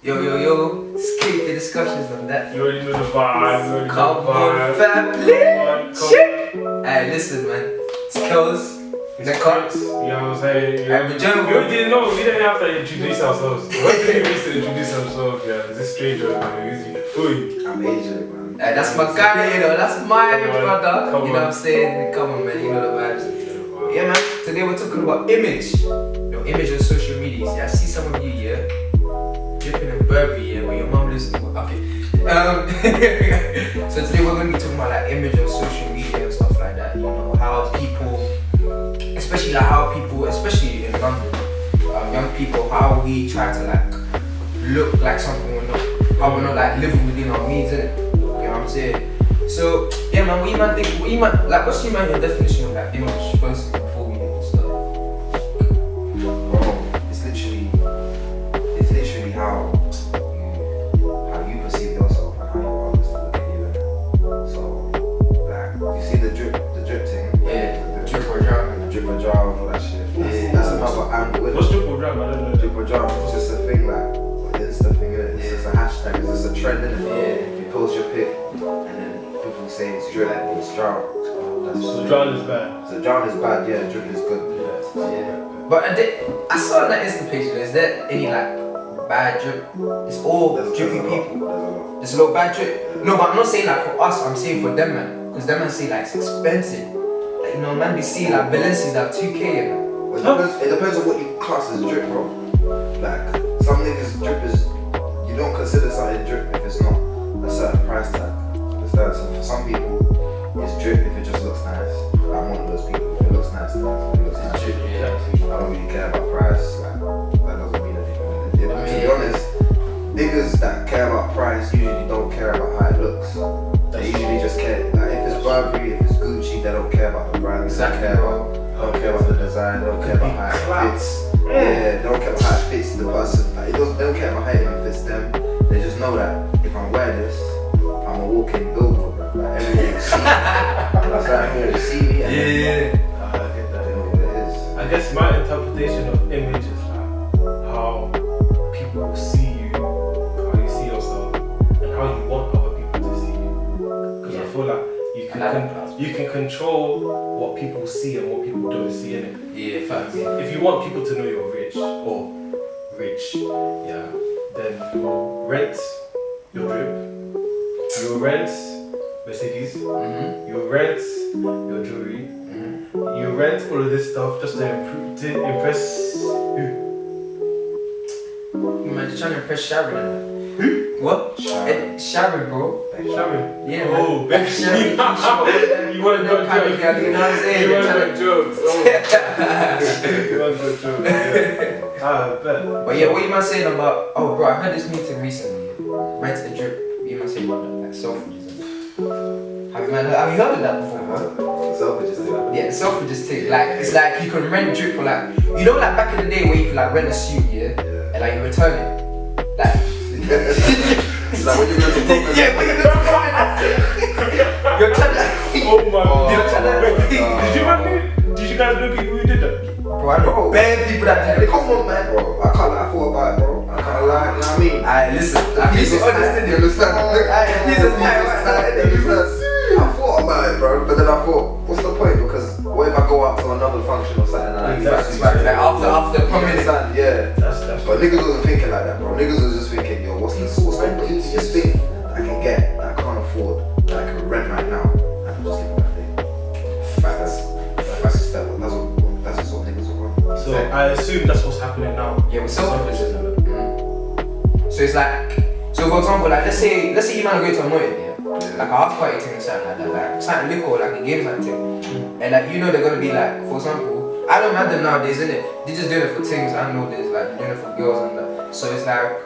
Yo, skip the discussions on that. You already know the vibe. Come on, family. Shit. Hey, listen, man. It's Kelz. The cuts. You know what I'm saying? We didn't know. We didn't have to introduce ourselves. What did we used to introduce ourselves? Yeah, this stranger, man. I'm Asian, man. Hey, that's my guy, you know. That's my brother. You know what I'm saying? Come on, man. You know the vibes. Yeah, man. Today we're talking about image. Your image on social media. See, I see some of you, yeah, dripping in Burberry, yeah, but your mom lives in. Okay. So today we're gonna be talking about like image on social media and stuff like that. You know how people, especially like how people, especially in London, young people, how we try to like look like something we're not, how we're not like living within our means, innit? You know what I'm saying? So yeah, man, what you man think? What you man like? What's your definition of like image first before we get started? Bro, it's literally how you perceive yourself and how you want others to look at you. Innit? So like, you see the drip thing. Yeah, the drip or drown. The drip or drown and all that shit. Yeah, that's another angle. What's drip or drown? I don't know. Drip or drown. It's just a thing like. It's the thing, innit? It's just a hashtag, it's just a trend, innit? Yeah. You post your pic and then people say it's drip, it's drown. So drown is bad. So drown is bad, yeah, drip is good. Yeah. But I saw on that Insta page, is there any like bad drip? It's all drippy people. There's a lot of bad drip. No, but I'm not saying like for us, I'm saying for them, man. Because them man say like it's expensive. Like, you know, man, we see like Balenci's like 2K, man. Well, it depends on what you class as drip, bro. Like, some niggas drip is, you don't consider something drip if it's not a certain price tag. Understand? So for some people, it's drip if it just looks nice. I'm one of those people. If it looks nice, it looks nice. Drip, yeah. I don't really care about price. Like, that doesn't mean anything. To be honest, niggas that care about price usually don't care about how it looks. They usually just care. Like, if it's Burberry, if it's Gucci, they don't care about the brand. They don't care about the design. They don't care about how it fits. Yeah, they don't care about how it fits the person. Like, they don't care about how it fits them. They just know that if I'm wearing this, I'm a walking billboard. Like, everyone will see me. That's right, everyone will see me. Yeah. I get that. They know what it is. I guess my interpretation of image is like how people see you, how you see yourself, and how you want other people to see you. Because I feel like you can control what people see and what people don't see in it. Yeah, facts. If you want people to know you're rich, yeah, then you'll rent your drip, you'll rent Mercedes, you'll rent your jewelry, you rent all of this stuff just to impress who? You man, just trying to impress Sharon. What? Sharon, bro. Sharon? Yeah, oh, man. baby. Sharon. You want to go jokes? You know what I'm saying? You want to go jokes? Oh. You want to go jokes? Yeah. I bet. But yeah, what you man saying about? Oh, bro, I heard this meeting recently. Rent a drip. What you man saying about that? Like Selfridges. Have you heard of that before? Selfridges thing. Yeah, the Selfridges thing. Like, it's like you can rent drip for like, you know, like back in the day where you could like rent a suit, yeah, and like you return it, like. It's like when you go to proper. Yeah, when you go to proper. You're trying to. Oh my god. You're trying to. Did you guys know people who did that? Bro, I know bad people that do that. Come on, man, bro. I can't lie, I thought about it, bro. I can't lie, you know what I mean? Alright, listen. Please understand. You understand? I thought about it, bro, but then I thought, what's the point? Because what if I go out to another function or something like that? Like after You understand? Yeah. But niggas wasn't thinking like that, bro. Niggas was just thinking, yo, what's the easiest thing I can get that I can't afford, that I can rent right now, and I'm just giving that thing. Facts. That's what niggas are on. So I assume that's what's happening now. Yeah, with Selfridges. So it's like, so for example, like let's say you man go to a motive, yeah? Like a house party thing or something like that, like something liquor, like a game something thing. And like you know they're gonna be like, for example, I don't mind them nowadays, innit? They just doing it for things, I know this, like they're doing it for girls and that. So it's like,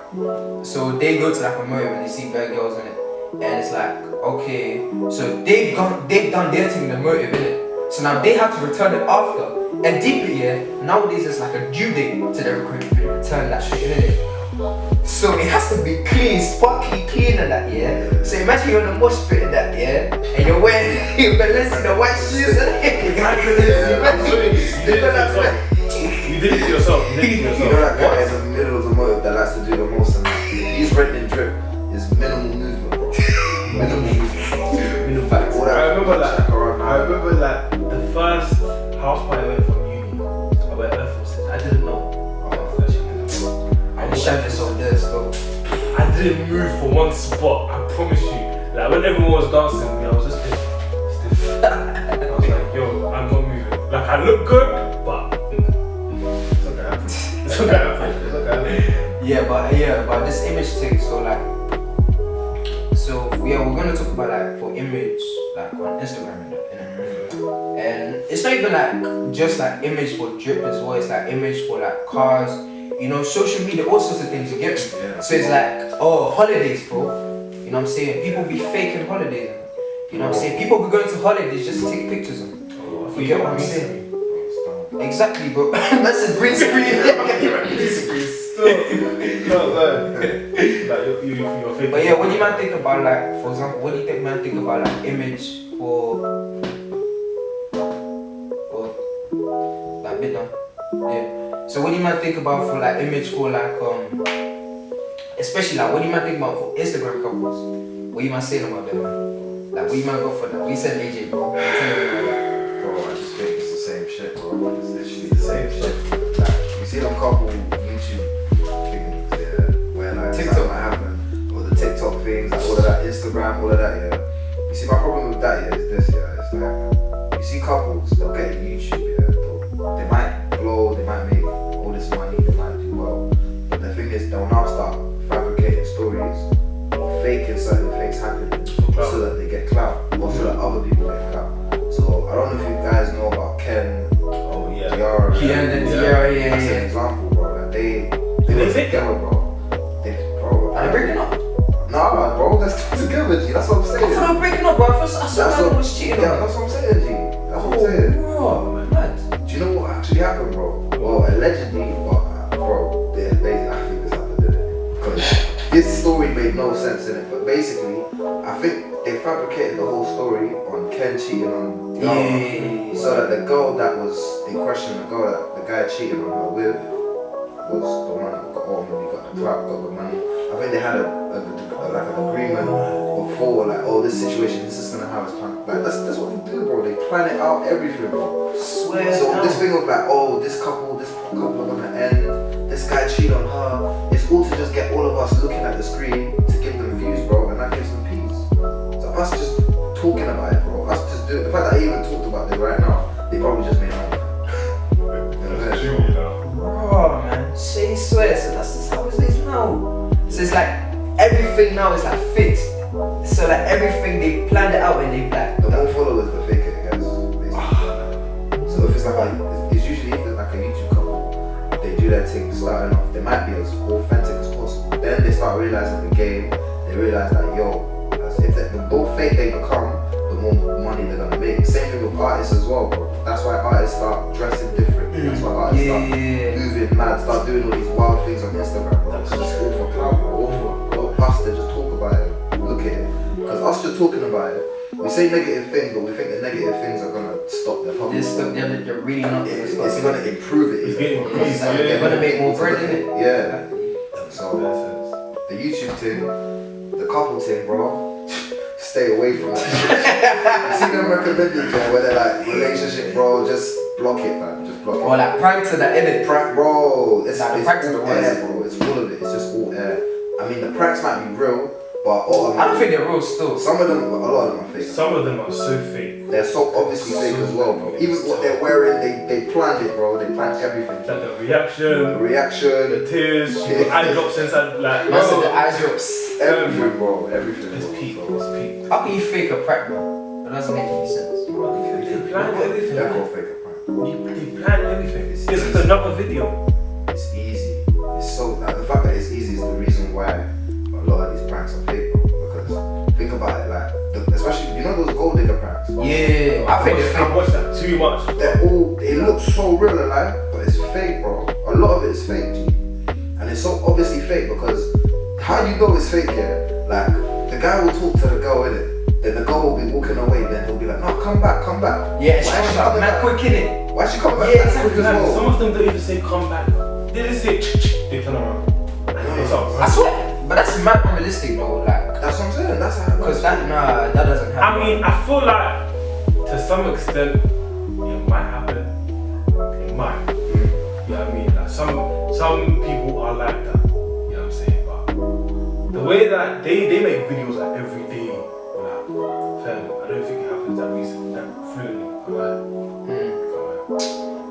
so they go to like a motive and they see bad girls in it. And it's like, okay, so they've done their thing in the motive, innit? So now they have to return it after. And deeper, yeah, nowadays it's like a due date to the return that shit, innit? So it has to be clean, sparkly clean and that, yeah? So imagine you're on the mosh pit and that, yeah? And you're wearing your Balenciaga, the white shoes and You did it to yourself. You know that guy in the middle of the motive that likes to do the most and how I went from uni. I went Air Forces. I didn't know. And the chef is on this though. I didn't move for one spot. I promise you. Like when everyone was dancing with me, I was just stiff. I was like, yo, I'm not moving. Like I look good, but it's not gonna happen. It's not gonna happen. It's not gonna happen. Yeah, but this image thing. So like, we're gonna talk about like for image like on Instagram and it's not even like just like image for drip as well. It's like image for like cars. You know, social media, all sorts of things you get me. Yeah. So it's like, oh, holidays, bro. You know what I'm saying? People be faking holidays. You know what I'm saying? People be going to holidays just to take pictures of them. You get what I'm saying? Exactly, bro. That's a green screen. But yeah, what do you man think about like, for example, what do you think man think about like image for like bit down? Yeah. So what do you man think about for like image for like especially like what do you man think about for Instagram couples? What you man saying about them? Like what you man go for that? We said AJ, bro. Tell me about that. Bro, I just think it's the same shit, bro. It's literally the same shit. Like, you see them couple YouTube things, yeah, where like TikTok something might happen, or the TikTok things, like all of that, Instagram, all of that, yeah. You see, my problem with that, yeah, is this, yeah. It's like, you see couples, they'll get YouTube, yeah, they might blow, they might make all this money, they might do well. But the thing is, they'll now start fabricating stories, faking certain things happening, so that they get clout, or so that other people get clout. So I don't know if you guys know about Ken, Tiara. Ken and Tiara, yeah. That's an example, bro. Like they were together, bro. Are they breaking up? Nah, bro, they're still together, G. That's what I'm saying. I thought they were breaking up, bro. I saw man was cheating on Yeah, that's what I'm saying, G. That's what I'm saying. Bro, mad. Do you know what actually happened, bro? Well, allegedly, but bro, basically, I think this happened, didn't it? Because this story made no sense in it. But basically, I think they fabricated the whole story on Ken cheating on Tiara, so that the girl that was in question, the girl that the guy cheated on her with, was the one that got the clout, got the money. I think they had like an agreement before, like, oh, this situation, this is gonna have its plan. Like that's what they do, bro. They plan it out, everything, bro. Swear. So this thing of like, oh, this couple are gonna end. This guy cheated on her. It's all to just get all of us looking at the screen to give them views, bro, and that gives them peace. So us just talking about it, bro. Us just doing the fact that I even talked about it right now, they probably just made money. Bro, man, she swears. So that's just how it is now. So it's like everything now is like fixed. So like everything they planned it out and they like the more followers, the faker it gets. Basically. So if it's like it's usually if it's like a YouTube couple, they do their thing starting off. They might be as authentic as possible. Then they start realizing the game. They realize that the more fake they become, the more money they're gonna make. Same thing with artists as well, bro. That's why artists start dressing different. That's why artists start moving mad, start doing all these wild things on Instagram, bro. Because it's all for clout, all for us to just talk about it, look at it. Because us just talking about it, we say negative things, but we think the negative things are gonna stop the public. They're really not. It's gonna improve it. They're gonna make more bread in it. Yeah. So the YouTube thing, the couple thing, bro. Stay away from it. You see them recommended, bro, where they're like, relationship, bro, just block it, man. Just block it. Or like pranks to that edit. Prank, bro. It's like all air, bro. It's all of it. It's just all air. I mean, the pranks might be real, but all of them. I don't think they're real still. Some of them, a lot of them are fake. Some of them are so fake. They're so obviously fake as well, bro. Even what they're wearing, they planned it, bro. They planned everything. Like the reaction, the tears, eye drops inside, like, bro. The eye drops. Everything, bro. Everything. It's peak, bro. It's peak. How can you fake a prank, bro? That doesn't make any sense. They planned everything. They're fake a prank. They planned everything. It's like another video. It's easy. It's so the fact that it's easy is the reason why a lot of these pranks are fake, bro. Because think about it, like especially you know those gold digger pranks. Yeah, I think it's fake. I watched that too much. It looks so real and life, but it's fake, bro. A lot of it is fake, G. And it's so obviously fake because how you know it's fake, yeah? Like the guy will talk to the girl in it, then the girl will be walking away, then he'll be like, no, come back. Yeah, she comes back, man, quick in it. Why she come back? Yeah, that quick as well? Some of them don't even say come back. They just say they turn around. I swear, but that's mad unrealistic though. Like that's what I'm saying. That's how. Because that doesn't happen. I mean, I feel like to some extent it might happen, some people are like that. You know what I'm saying? But the way that they make videos like every day, like, fam, I don't think it happens that recently, that fluently.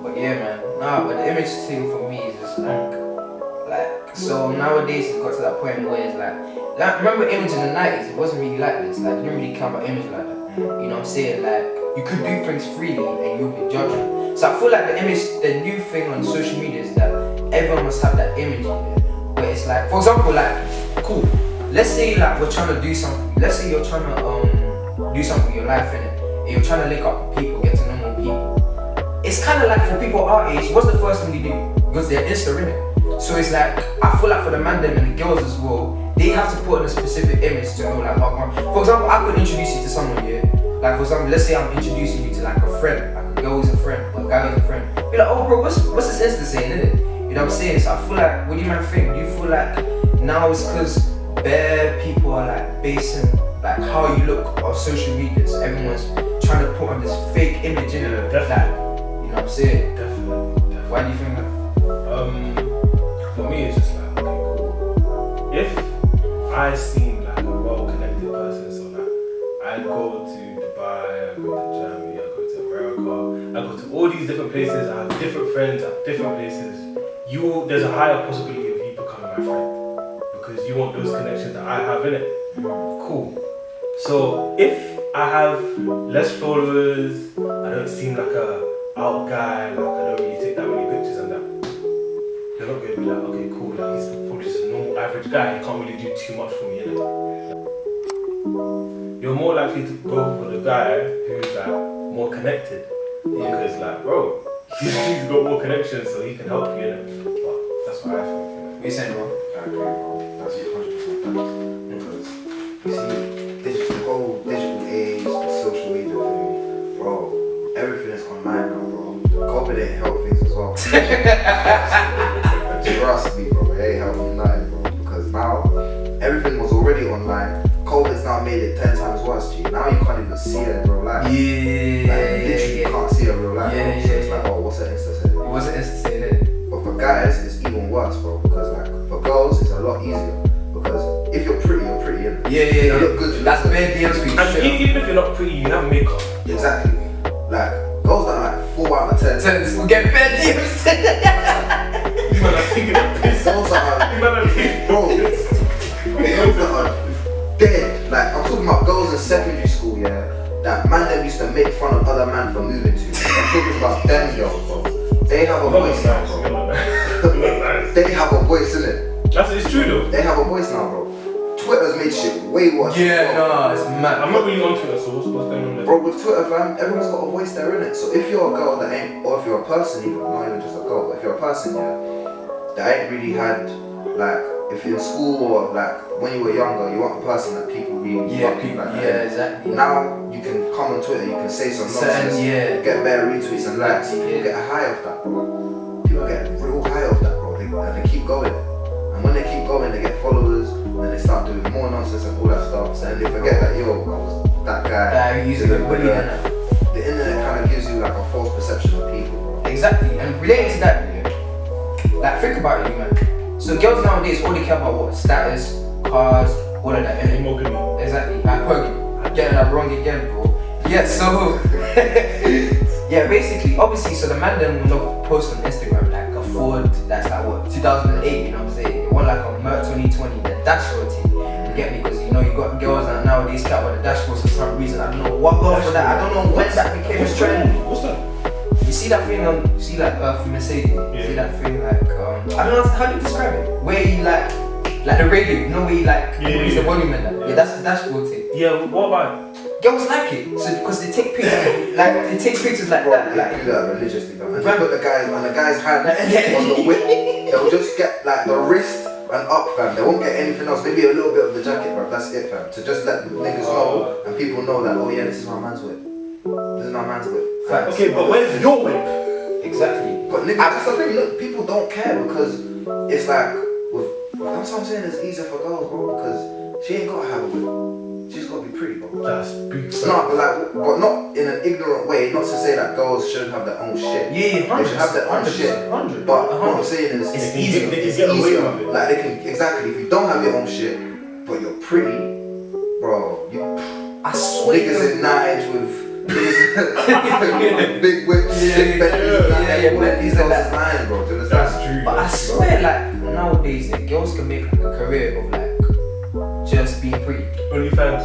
But yeah, man. Nah, but the image thing for me is just like so nowadays it's got to that point where it's like remember image in the 90s, it wasn't really like this. Like you didn't really care about image like that. You know what I'm saying? Like you could do things freely and you'll be judged. So I feel like the new thing on social media is that everyone must have that image in there. Where it's like, for example, like, cool. Let's say like we're trying to do something. Let's say you're trying to do something with your life in it, and you're trying to link up with people, get to know more people. It's kind of like for people our age, what's the first thing you do? Because they're Insta in it. So it's like I feel like for the man them and the girls as well, they have to put in a specific image to know like what. For example, I could introduce you to someone, yeah. Like for example, let's say I'm introducing you to like a friend, like a girl who's a friend, or a guy who's a friend. Be like, oh bro, what's this Insta saying, innit? You know what I'm saying? So I feel like, what do you man think? Do you feel like now it's because bare people are like basing like how you look on social media, so everyone's trying to put on this fake image in it? Definitely. Like, you know what I'm saying? Definitely. Why do you think that? For me, it's just like, okay, cool. If I seem like a well-connected person, so like I go to Dubai, I go to Germany, I go to America, I go to all these different places, I have different friends at different places. There's a higher possibility of you becoming my friend because you want those connections that I have in it. Cool. So if I have less followers, I don't seem like a out guy, like I don't really take that many pictures and that, they're not going to be like, okay, cool, like he's probably just a normal average guy, he can't really do too much for me, innit? You're more likely to go for the guy who's like more connected, because like, bro, he's got more connections so he can help you, innit? But that's what I think. What you saying, bro? I agree, bro. That's 100% because you see, the whole digital age, the social media thing, bro, everything is online now, bro. COVID ain't help things as well. Trust me, bro, it ain't helping nothing, bro. Because now everything was already online. COVID's now made it 10 times worse, G. Now you can't even see it in real life. Yeah. Like, literally can't see it in real life. Yeah, bro. So it's like, oh, what's that Insta saying? What's the Insta saying, innit? But for guys, it's even worse, bro. Because like for girls, it's a lot easier. Because if you're pretty, you're pretty, innit? Yeah. You look good. That's bare DMs for you. And even if you're not pretty, you have makeup. Exactly. Like girls that are like 4 out of 10. We'll get bare DMs. You man are taking a piss. Girls that are, You man are taking bro. Girls that are dead. Like I'm talking about girls in secondary school, yeah. That man that used to make fun of other man for moving to. I'm talking about them girls, bro. They have a voice now, bro. They have a voice, innit? It's true though. They have a voice now, bro. Twitter's made shit way worse. Yeah, no, it's mad. I'm not really on Twitter, so what's going on there? Bro, with Twitter, fam, everyone's got a voice there, innit? So if you're a girl that ain't, or if you're a person even, not even just a girl, but if you're a person, yeah, that ain't really had, like, if you're in school or like when you were younger, you want a person that people really fuck you, like, exactly. Now you can come on Twitter, you can say some nonsense, get bare retweets and likes, people get a high off that, bro. People get real high off that, bro, and they keep going. And when they keep going, they get followers, and they start doing more nonsense and all that stuff, and they forget that, yo, I was that guy. Who used to get bullied and that. The internet kind of gives you like a false perception of people, bro. Exactly, and related to that, yeah, like think about it, man. So girls nowadays all they care about what? Status, cars, all of that, innit? Monogamy. Exactly, I'm getting that wrong again, bro. Yeah, so yeah, basically, obviously, so the man then will not post on Instagram like a Ford that's like what 2008, you know what I'm saying? They want like a Merc 2020, the dashboard thing. You get me? Because you know you got girls that nowadays care about the dashboards for some reason. I don't know what goes for that. I don't know when that became a trend. What's that? You see that thing on, you see like for Mercedes, you see that thing like I don't know how do you describe it? Where you like the radio, you know where you like raise the volume and that. Yeah, that's the dashboard thing. Yeah, what about it? Girls like it, so because they take pictures, like Bro, that, they like. do that religiously, man. And you put the guy's hand on the whip, they'll just get like the wrist and up, fam. They won't get anything else. Maybe a little bit of the jacket, bro. That's it, fam. To just let the niggas know and people know that, oh yeah, this is my man's whip. This is my man's whip. Facts. Okay, but where's your whip? Exactly. But niggas, that's the thing. Look, people don't care because it's like that's what I'm saying. It's easier for girls, bro, because she ain't gotta have a whip. She's gotta be pretty, bro. That's big. It's not, but not in an ignorant way. Not to say that girls shouldn't have their own shit. Yeah, They should have their own shit. 100. But what I'm saying is, It's They easier. can get away easier. with it. Like they can exactly. If you don't have your own shit, but you're pretty, bro, you I swear. niggas in nines with big whips, big Bentleys, all that. These girls is lying, bro. Do you understand? That's true. But I that's true. swear, like nowadays, the girls can make like a career of like just being pretty. OnlyFans.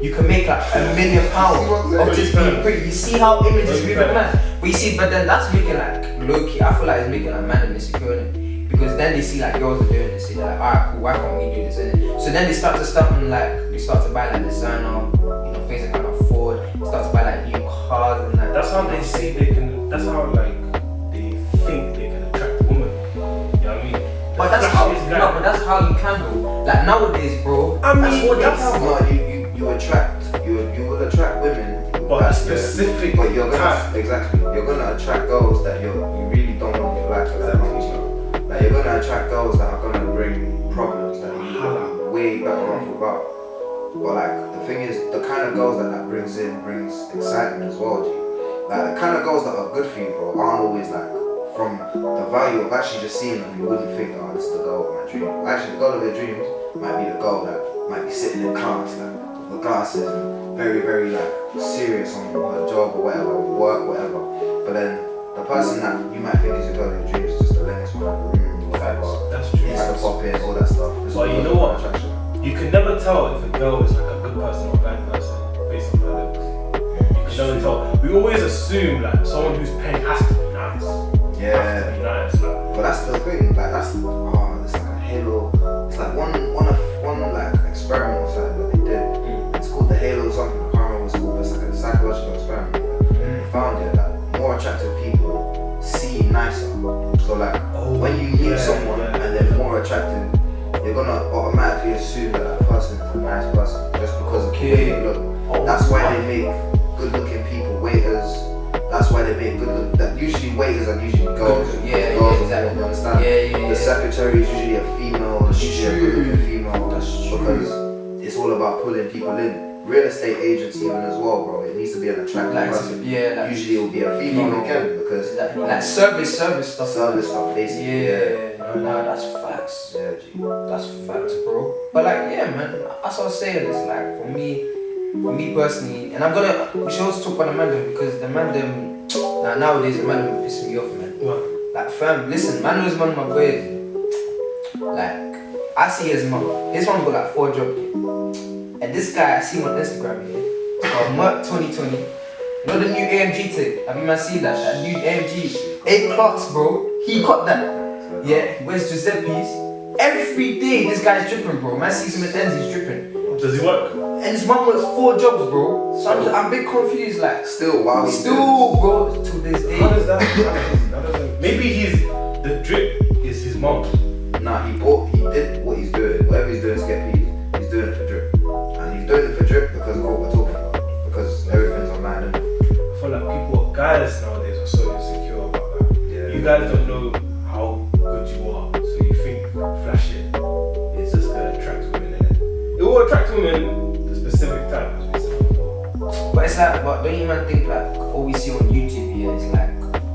You can make like £1 million of just being pretty. You see how images moving, man. But you see, but then that's making like low key. I feel like it's making like man insecure in it. Because then they see like girls are doing this, so they're like, alright, cool, why can't we do this? And so then they start to buy like designer, you know, things they can afford. They start to buy like new cars and like. That's how they see they can. That's how like they think they can attract women. You know what I mean? But that's how but that's how you can go. Like nowadays, bro. I mean, that's what that's how. No, you will attract women. But a specific But you're gonna type. exactly. You're gonna attract girls that you really don't want in your life. Like you're gonna attract girls that are gonna bring problems that you're way better off without. But like the thing is, the kind of girls that brings excitement as well, G. Like the kind of girls that are good for you, bro, aren't always like from the value of actually just seeing them. You wouldn't think, oh, this is the girl of my dream. Actually, the girl of your dreams might be the girl that might be sitting in class, like with glasses, and very, very like serious on her job or whatever, work, whatever. But then the person that you might think is your girl of your dreams is just the latest one in the room, whatever. That's true. Insta pop in, all that stuff. But you know what? You can never tell if a girl is like a good person or a bad person based on her looks. You can never tell. We always assume like someone who's paying has to be nice. Yeah. Has to be nice. Like. But that's the thing, like that's it's like a halo. It's like one like experiment or something that they did. It's called the halo or something. I can't remember what it's called. But it's like a psychological experiment. They found it that more attractive people see nicer. So like when you meet someone and they're more attractive, you're gonna automatically assume that that person is a nice person just because of the way they look. That's why they make good-looking people waiters. That's why they make that usually waiters are usually girls. Girls, exactly. You understand? The secretary is usually a female. It's usually a good-looking female. Because it's all about pulling people in. Real estate agents even as well, bro. It needs to be an attractive person. Usually it will be a female again because like service stuff. Service stuff, basically. No, that's facts. Yeah, G. That's facts, bro. But like, yeah, man. That's what I was saying. It's like for me personally, and we should also talk about the man because the man nowadays the man pisses me off, man. What? Like, fam, listen, man was one of my boys. Like, I see his mom. His mom got like 4 jobs. And this guy, I see him on Instagram, yeah. It's called Merc 2020. You know the new AMG tape? Have you man seen that? That new AMG. 8 clocks, bro. He got that. Yeah, he wears Giuseppe's. Every day this guy's dripping, bro. Man sees him at ends, he's dripping. Does he work? And his mom works 4 jobs, bro. So I'm a bit confused, like. Still, bro, to this day. How does that? Maybe the drip is his mom. Nah, he did what he's doing. Whatever he's doing to get paid, he's doing it for drip. And he's doing it for drip because of what we're talking about. Because everything's online, isn't it? I feel like guys nowadays are so insecure about that. Yeah. You guys don't know how good you are, so you think flash it is just gonna attract women in it. It will attract women the specific type, as we said before. But it's like, but don't you man think like all we see on YouTube here is like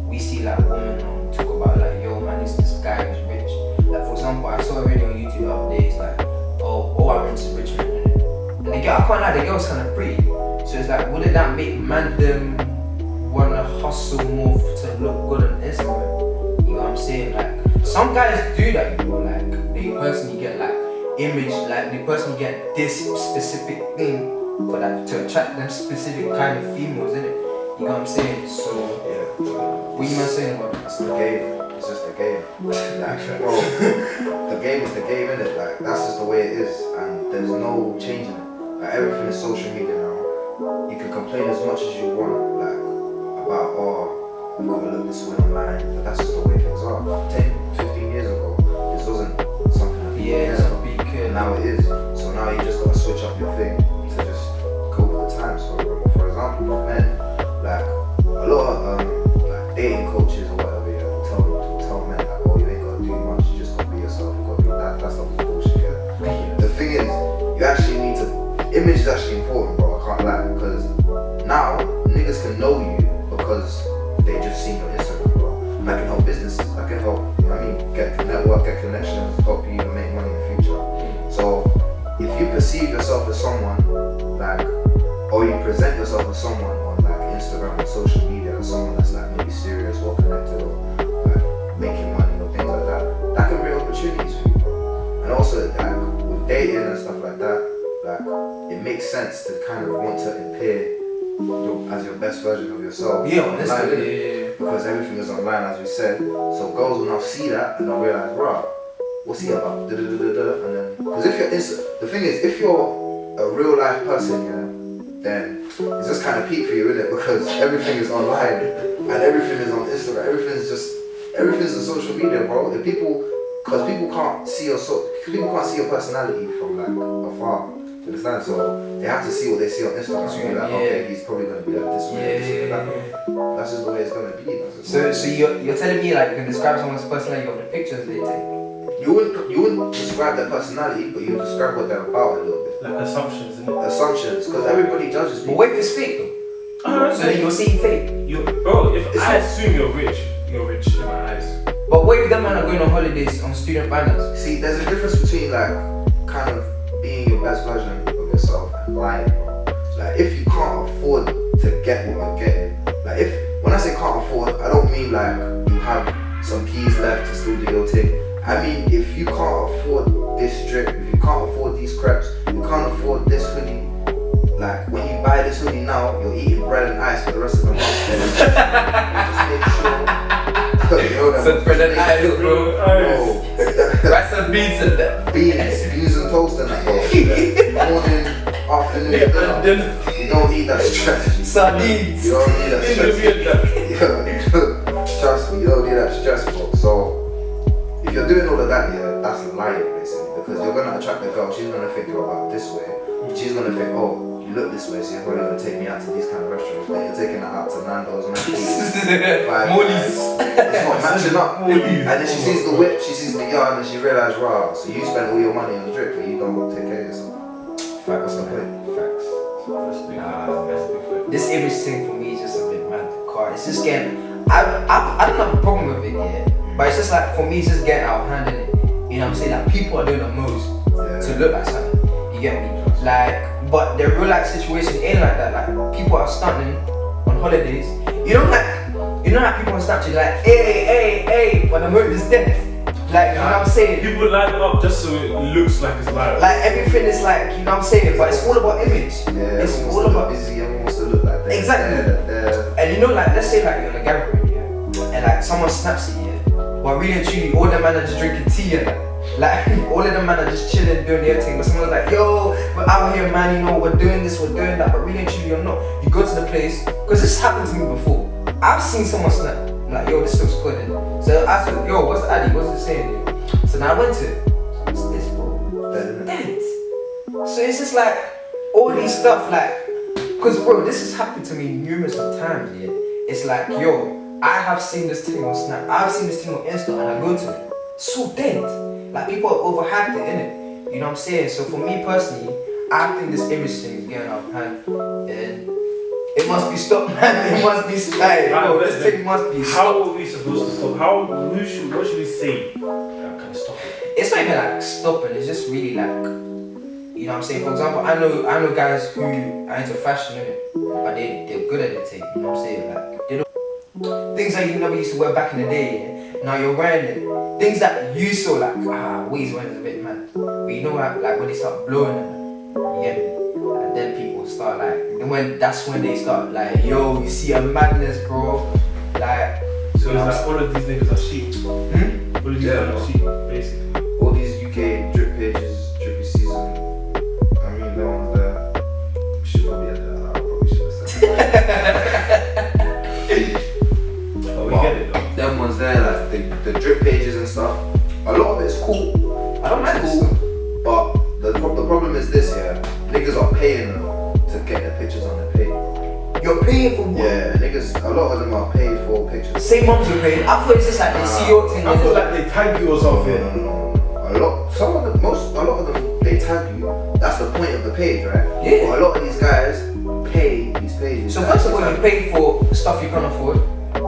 we see like women talk about like, yo man, this guy who's rich. Like for example, I saw a video on YouTube the other day. It's like, oh I went to rich man, and the girl, I can't lie, the girl's kind of pretty. So it's like, wouldn't that make them wanna hustle more to look good on Instagram? You know what I'm saying? Like some guys do that, you know, like they personally get like image, like they personally get this specific thing for that to attract them specific kind of females, innit? You know what I'm saying? So Yeah. what you man saying about It's the game. It's just the game. Like, bro, the game is the game, innit? Like, that's just the way it is, and there's no changing it. Like, everything is social media now. You can complain as much as you want, like, about, we've got to look this way online, but that's just the way things are. 10, 15 years ago, this wasn't something that people cared about. Now it is. So now you just got to switch up your thing to just go with the times. For example, for men, like, a lot of, like, dating coaches or whatever, you know, tell men like, oh, you ain't gotta do much, you just gotta be yourself, you gotta be that stuff is bullshit, yeah. The thing is, you actually need to, image is actually important, bro. help. You know what I mean? Get network, get connections, help you and make money in the future. So if you perceive yourself as someone like, or you present yourself as someone on like Instagram or social media as someone that's like maybe serious, well connected, or like making money or things like that, that can bring opportunities for you, bro. And also like with dating and stuff like that, like it makes sense to kind of want to appear as your best version of yourself. Yeah, honestly, online, yeah. because everything is online, as we said. So girls will now see that and they'll realize, right, what's he about? And then, because if you're, the thing is, if you're a real life person, yeah, then it's just kind of peak for you, isn't it? Because everything is online and everything is on Instagram. Everything's on social media, bro. If because people can't see your personality from like afar. You understand? So they have to see what they see on Instagram. So you're like, okay, he's probably gonna be like this way. That's just the way it's gonna be. So you're telling me like you can describe someone's personality of the pictures they take? You wouldn't describe their personality, but you would describe what they're about a little bit. Like assumptions, isn't it? Assumptions, because everybody judges But people. what if it's fake though? So then you're seeing fake. Bro, if I assume you're rich in my eyes. But what if them man are going on holidays on student finance? See, there's a difference between like kind of being your best version of yourself and lying. Like if you can't afford to get what you're getting, like when I say can't afford, I don't mean like you have some keys left to still do your thing. I mean if you can't afford this drip, if you can't afford these crepes, you can't afford this hoodie. Like when you buy this hoodie now, you're eating bread and ice for the rest of the month. Just make sure. You know that. So bread and ice, bro. Rice and beans and that. Beans and toast and that, bro. Morning, afternoon, dinner. You don't need that stress. Sardines. You don't need that stress. Trust me, you don't need that stress, bro. So if you're doing all of that, yeah, that's lying basically, because you're gonna attract the girl. She's gonna think you're about this way. She's gonna think, oh, you look this way, so you're probably gonna take me out to these kind of restaurants. Then you're taking her out to Nando's, Molly's. It's not matching up. And then she sees the whip, she sees the yard, and she realizes, wow, so you spend all your money on the drip, but you don't take care of yourself. What's the point? Facts. This image thing for me is just a bit mad. It's just getting. I don't have a problem with it, yeah. But it's just like for me, it's just getting out of hand, innit? You know what I'm saying? Like people are doing the most to look like something. You get me? Like, but the real life situation ain't like that. Like people are stunting on holidays. You know how people on Snapchat like, hey, but the mood is dead. Like, you know what I'm saying? People line it up just so it looks like it's live. Like everything is like, you know what I'm saying? But it's all about image. Yeah, it's all about busy. Everyone wants to look like that. Exactly. And you know, like, let's say like you're in a gathering, yeah, and like someone snaps it, yeah, but really and truly, all the men are just drinking tea and that. Like all of them men are just chilling, doing their thing. But someone's like, yo, we're out here, man. You know, we're doing this, we're doing that. But really and truly, you're not. You go to the place, because this happened to me before. I've seen someone snap. I'm like, yo, this looks good. So I said, yo, what's the addy? What's it saying? Yeah? So now I went to it. What's this, bro? Dead. So it's just like all these stuff, like, because bro, this has happened to me numerous of times. Yeah, it's like, yo, I have seen this thing on Snap. I've seen this thing on Insta, and I go to it. So dead. Like people are overhyped it, innit? You know what I'm saying? So for me personally, I think this image thing is getting out of hand, and it must be stopped, man. It must be stopped. Bro, this thing must be stopped. How are we supposed to stop? What should we say that can stop it? It's not even like stopping. It's just really like, you know what I'm saying? For example, I know guys who are into fashion, innit? But they're good at it, you know what I'm saying? Like they don't things that you never used to wear back in the day. Yeah? Now you're wearing it. Things that you saw like, what he's wearing is a bit mad. But you know what, like when they start blowing it, you get me? And then people start like, that's when they start like, yo, you see a madness, bro. Like, so it's like all of these niggas are sheep. All of these niggas are sheep, basically. All these UK drip pages, drippy season. I mean, the ones that we should probably have that. I probably should have said that. We get it though. Them ones there, like the drip pages and stuff. A lot of it's cool. I don't mind it's this cool, but the problem is this, yeah. Niggas are paying them to get their pictures on their page. You're paying for what? Yeah, niggas. A lot of them are paid for pictures. Same moms you're paying. I thought it's just like they see your thing. I feel like they tag you or something. No. A lot of them, they tag you. That's the point of the page, right? Yeah. But a lot of these guys pay these pages. So first of all, you pay for stuff you can't afford,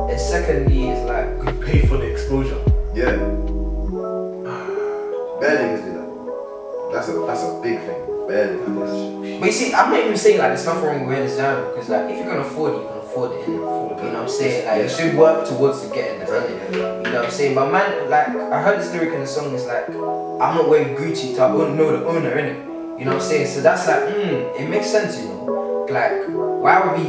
and secondly, it's like You pay for the exposure. see, I'm not even saying like there's nothing wrong with wearing designer because like if you can afford it, you can afford it. You know what I'm saying? Like you should work towards to getting that. You know what I'm saying? But man, like I heard this lyric in the song. It's like I'm not wearing Gucci to know the owner, innit? You know what I'm saying? So that's like, it makes sense, you know. Like why would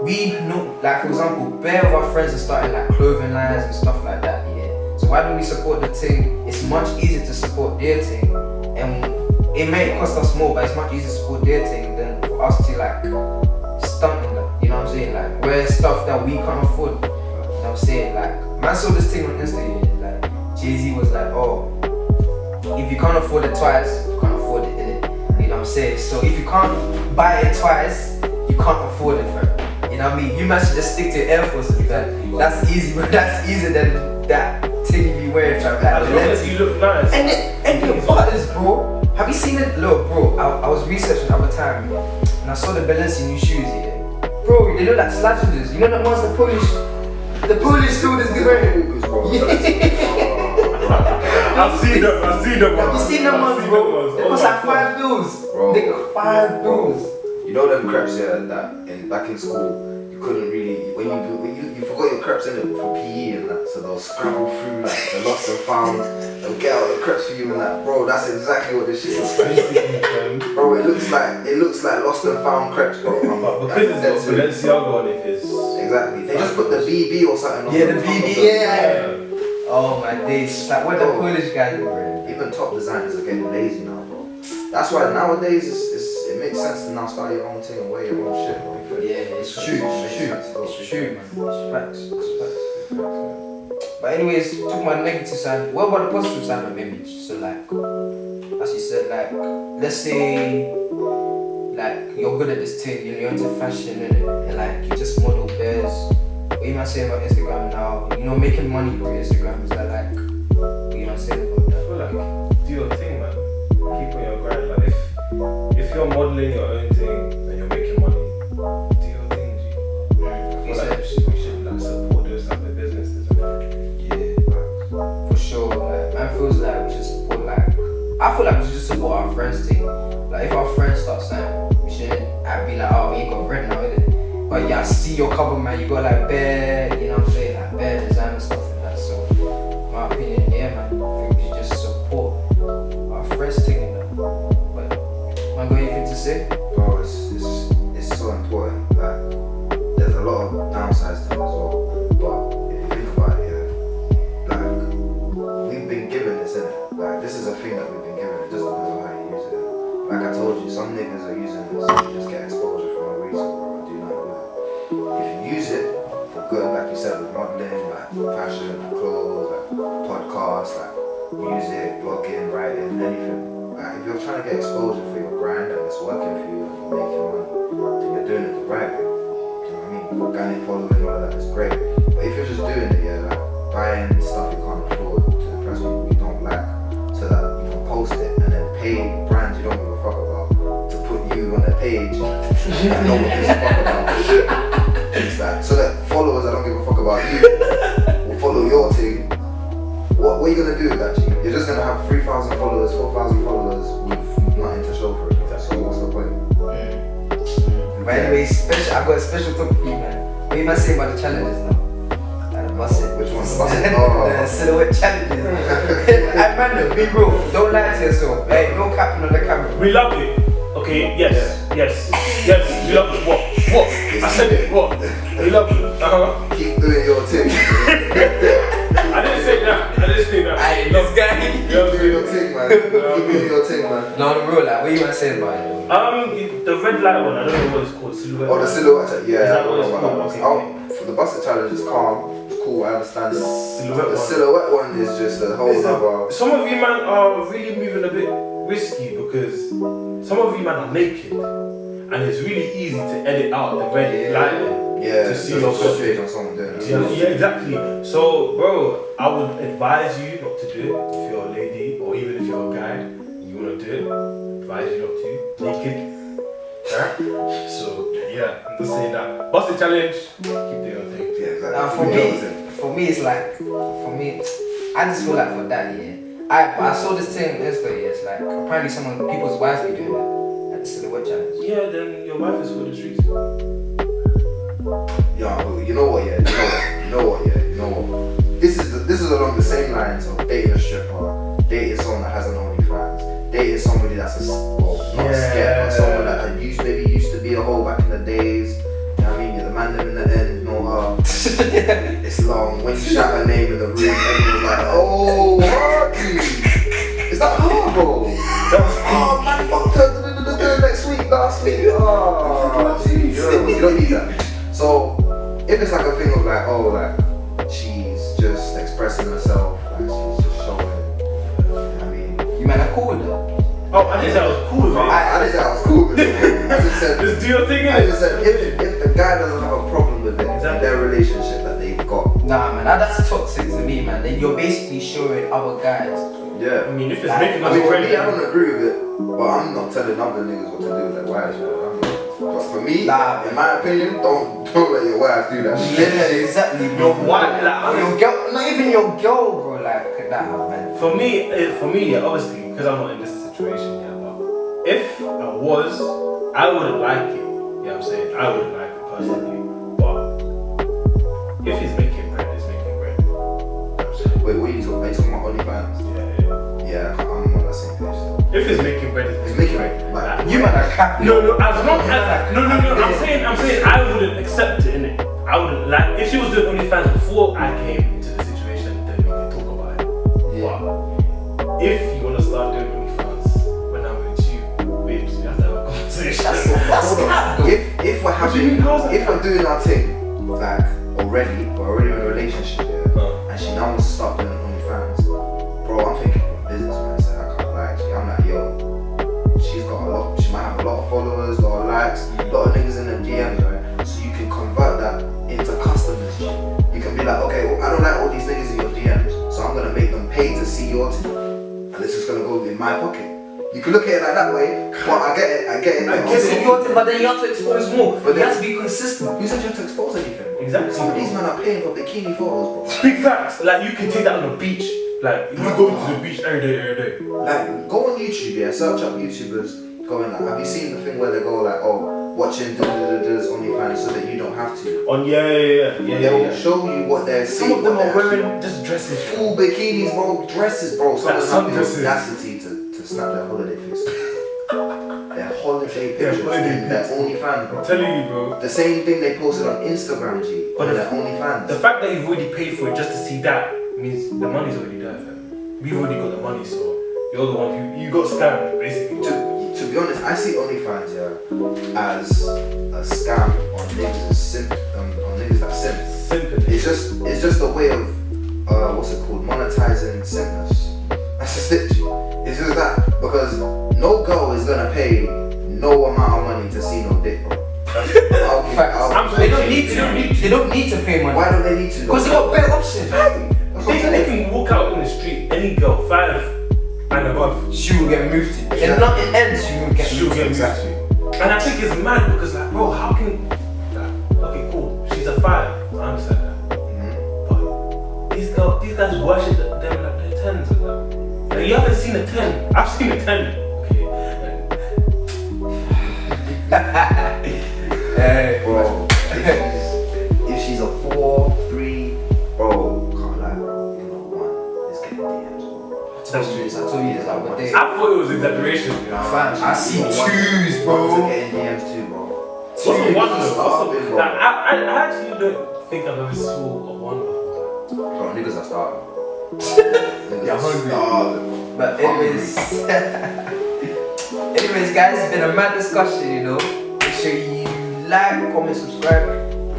we know, like for example, bare of our friends are starting like clothing lines and stuff like that, yeah. So why don't we support the thing? It's much easier to support their thing, and it may cost us more, but it's much easier to support their thing than for us to like stunt on that. You know what I'm saying? Like wear stuff that we can't afford. You know what I'm saying? Like man saw this thing on Instagram, like Jay-Z was like, oh, if you can't afford it twice, you can't afford it, innit? You know what I'm saying? So if you can't buy it twice, you can't afford it, fam. You know what I mean? You must just stick to your Air Forces, man. That's easy, but that's easier than that thing you be wearing, fam. Like, as long as you look nice. And the buttons, bro. Have you seen it? Look, bro, I was researching the other time, and I saw the Balenciaga new shoes here. Bro, they look like slashers. You know the ones the Polish students be wearing? I've seen them. Have you seen them ones, bro? They cost like $5. Bro. They got $5. You know them crepes, yeah, that back in school, you couldn't really, when you forgot your crepes in it for PE and that, so they'll scramble through like the lost and found, they'll get out the crepes for you and that. Bro, that's exactly what this shit is. Bro, it looks like lost and found crepes, bro. But because it's got Balenciaga on it, it's... Exactly. They just put the BB or something on. Yeah, the BB, yeah. Oh my days, it's like what the Polish guys were wearing. Even top designers are getting lazy now, bro. That's why nowadays it makes sense to now start your own thing and wear your own shit, bro. Yeah, it's true, man. It's facts. But anyways, talking about the negative side, what about the positive side of image? So like, as you said, like, let's say, like, you're good at this thing, you're into fashion, and like, you just model bears. What you might say about Instagram now? You know, making money through Instagram, is that like, what you might say about that? I feel like, do your thing, man. Keep on your grind. Like, if you're modeling your own thing and you're making money, do your thing, G. I feel like we should like support those type of businesses. Yeah, for sure. Like, man feels like we should support, like, I feel like we should just support our friends thing. Like, if our friends start saying, we shouldn't, I'd be like, oh, you got rent now, innit? But yeah, I see your cover, man, you got like bare, you know what I'm saying, like bare design and stuff like that. So, my opinion, yeah, man, I think we should just support our friends thing, you know. But, man, got anything to say? Bro, it's so important. Like, there's a lot of downsides to it as well. But if you think about it, yeah, like, we've been given this, innit? Like, this is a thing that we've been given just because of how you use it. Like I told you, some niggas are using this to just get exposure for no reason, bro. Do not do it. If you use it for good, like you said, with modeling, like fashion, like clothes, like podcasts, like music, blogging, writing, anything. Like, if you're trying to get exposure for your brand and it's working for you and you're making money, then you're doing it the right way. Do you know what I mean? Organic following, all of that is great. But if you're just doing it, yeah, like buying stuff you can't afford to impress people you don't like, so that you can post it and then pay brands you don't give a fuck about to put you on their page that no one gives a fuck about. It's like, so that followers that don't give a fuck about you will follow your thing. What are you gonna do with that, G? You're just gonna have 3,000 followers, 4,000 followers with nothing to show for it. So what's the point? But anyway, I've got a special topic for you, man. What you might say about the challenges now? Like the busted. Which one's the busted? Oh. The silhouette challenges. And man, be real. Don't lie to yourself. Hey, no capping on the camera. We love it. Okay, yes. We love it. What? I said it. What? We love it. Keep doing your thing. I didn't say that. Hey, this guy. Keep doing your thing, man. Keep doing your thing, man. No, the real, like, what you want to say about it? The red light one, I don't know what it's called. Silhouette. Oh, the silhouette, yeah. Is that what it's I called? know Okay. Oh, for the busted challenge, it's calm, it's cool, I understand it. Silhouette The one. silhouette one is just a whole other. Some of you man are really moving a bit risky because some of you man are naked and it's really easy to edit out the red light. Yeah, to see there's your a page on someone doing it. Yeah, exactly. So, bro, I would advise you not to do it if you're a lady or even if you're a guy and you want to do it. Advise you not to. Naked. Right? So, yeah, I'm just saying that. Busted challenge, keep doing your thing. Yeah, exactly. For me, it's like, I just feel like for that, yeah. I saw this thing on Insta, yeah, it's like, apparently people's wives be doing that. Like the silhouette challenge. Yeah, then your wife is for the streets. Yeah, you know what? This is along the same lines of dating a stripper, dating someone that has an OnlyFans, dating somebody that's not scared, but someone that used to be a hoe back in the days. You know what I mean? You're the man in the end, it's long. When you shout her name in the room, everyone's like, oh, Harvey, is that her, bro? Oh man, fucked her next week, last week. Oh, you don't need that. So if it's like a thing of like, oh, like she's just expressing herself, like she's just showing, you know what I mean? You man are cool with that? Oh, I didn't say I was cool with it. I didn't say I was cool with it. I just said, just do your thing. I just said if the guy doesn't have a problem with it, in their relationship that they've got. Nah, man, that's toxic to me, man. Then you're basically showing other guys. Yeah. I mean, if it's making us for me, I don't agree with it, but I'm not telling other niggas what to do with their wives, bro. But for me, in my opinion, don't let your wife do that shit. Yeah, exactly, bro. Why? Like, your girl, not even your girl, bro. Like that, man. For me, yeah, obviously, because I'm not in this situation yet, but if I was, I wouldn't like it. You know what I'm saying? I wouldn't like it personally, but if he's making bread, he's making bread. You know what I'm saying? Wait, what are you talking about? OnlyFans? Yeah, I'm on that same page. If he's making bread, He's making bread. Like, You man are capping. No, as long as no. I'm saying I wouldn't accept it, innit? I wouldn't like if she was doing OnlyFans before I came into the situation, then we could talk about it. Yeah. But if you wanna start doing OnlyFans when I'm with you, babes, we have to have a conversation. That's cap, though. If we're having, if we're doing our thing, like already, we're already in a relationship, yeah, and she now wants to start doing OnlyFans, bro, I'm thinking from a business mindset. I can't lie to you. I'm like, yo, she's got a lot. She might have a lot of followers, a lot of likes, a lot of niggas in the DMs, right? So you can convert that into customers. You can be like, okay, well, I don't like all these niggas in your DMs, so I'm gonna make them pay to see your thing, and this is gonna go in my pocket. You can look at it like that way, but I get it. But then you have to expose more. But you have to be consistent. You said you have to expose anything. Exactly. Some of these men are paying for bikini photos, bro. Big facts. Like you can take that on the beach. Like you go to the beach every day. Like, go on YouTube, yeah, search up YouTubers going like, have you seen the thing where they go like, oh, watching da-da-da-da's OnlyFans so that you don't have to? On yeah. They'll show you what they're Some seeing. of them are wearing just dresses. Full bikinis, bro, dresses, bro. Some Like of them have the sundresses. audacity to snap their holiday face. Their holiday pictures holiday in their OnlyFans, bro. I'm telling you, bro. The same thing they posted on Instagram, G, But on the- their OnlyFans. The fact that you've already paid for it just to see that means the money's already there, fam. We've already got the money, so you're the one you got scammed, basically. To be honest, I see OnlyFans, yeah, as a scam on niggas on niggas that simp. Simple. It's just a way of what's it called, monetizing simpness. That's just it. It's just that, because no girl is gonna pay no amount of money to see no dick, bro. They don't need to pay money. Why don't they need to? Because they got better options. That's what I'm They saying. can walk out in the street, any girl, 5 and above, She will get moved to. And not in ends, she will get she'll moved get to. moved to. And I think it's mad because, like, bro, how can, like, okay, cool, she's a 5, I understand that. But these guys worship them like they're 10s and that. Like, you haven't seen a 10. I've seen a 10. Okay. Hey, Bro, if she's a 4, 3, bro, can't lie, bro. You know, 1, let's get DMs, bro. I told you this the other day. I thought it was exaggeration, you know. Fam, I see twos, Ones are bro. getting DMs too, bro. What's a one though? Starving, bro. Like, I actually don't think I've ever saw a one. Bro, niggas are starving. Niggas They're are hungry. starving, bro. But anyways, guys, it's been a mad discussion, you know. Make sure you like, comment, subscribe.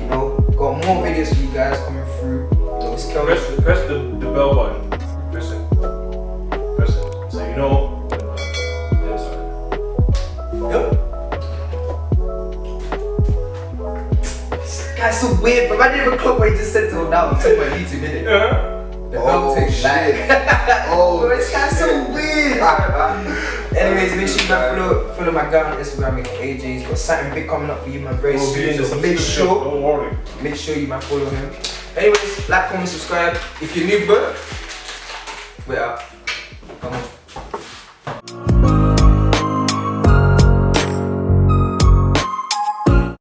You know, got more videos for you guys coming through. You know, it's Kelz. Press the bell button. Press it. So you know. This guy's so weird, but I didn't even clock what he just said till now. I'm talking about YouTube, innit? The bell thing, shit. like. Oh, Bro, this guy's so weird. Anyways, make sure you man follow my guy on Instagram, AJ. He's got something big coming up for you, man, very soon. So make sure you man follow him. Anyways, like, comment, subscribe. If you're new, bro, we're out. Come on.